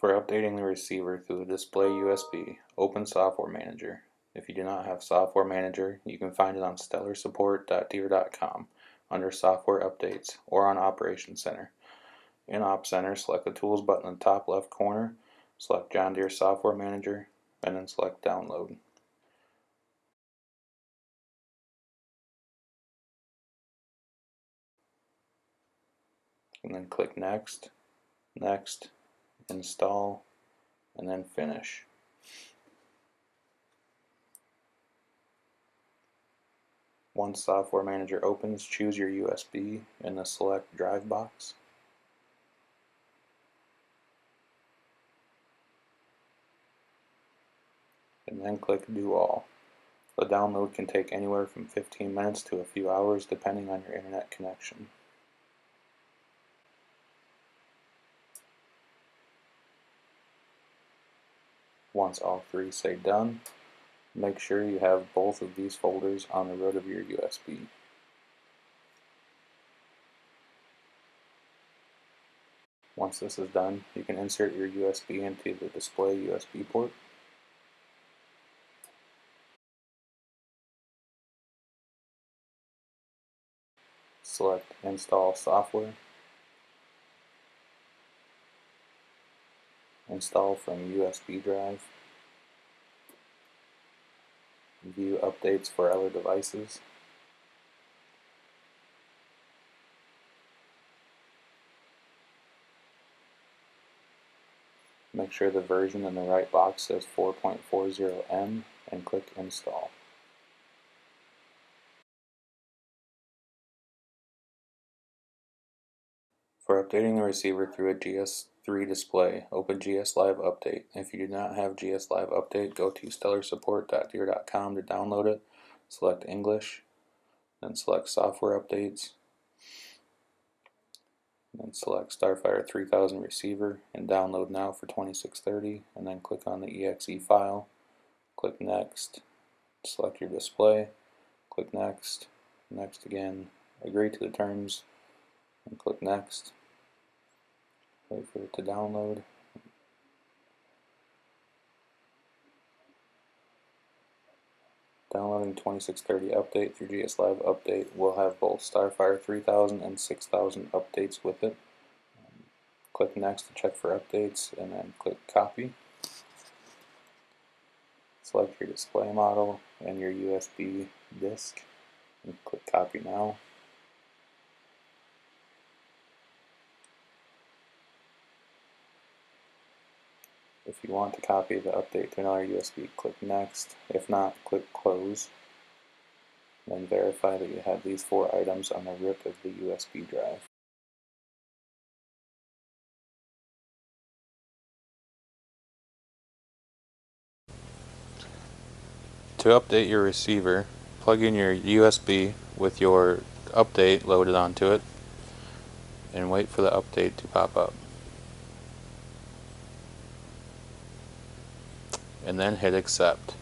For updating the receiver through the display USB, open Software Manager. If you do not have Software Manager, you can find it on stellarsupport.deere.com under Software Updates or on Operations Center. In Op Center, select the Tools button in the top left corner, select John Deere Software Manager, and then select Download. And then click Next, Next, Install, and then Finish. Once Software Manager opens, choose your USB in the Select Drive box. And then click Do All. The download can take anywhere from 15 minutes to a few hours depending on your internet connection. Once all three say done, make sure you have both of these folders on the root of your USB. Once this is done, you can insert your USB into the display USB port. Select Install Software. Install from USB drive. View updates for other devices. Make sure the version in the right box says 4.40M and click Install. For updating the receiver through a GS3 display, open GS Live Update. If you do not have GS Live Update, go to stellarsupport.deere.com to download it. Select English, then select Software Updates, then select Starfire 3000 Receiver and download now for 2630, and then click on the exe file, click Next, select your display, click Next, Next again, agree to the terms, and click Next. Wait for it to download. Downloading 2630 update through GS Live Update will have both Starfire 3000 and 6000 updates with it. Click Next to check for updates and then click Copy. Select your display model and your USB disk and click Copy now. If you want to copy the update to another USB, click Next. If not, click Close. Then verify that you have these 4 items on the root of the USB drive. To update your receiver, plug in your USB with your update loaded onto it and wait for the update to pop up. And then hit Accept.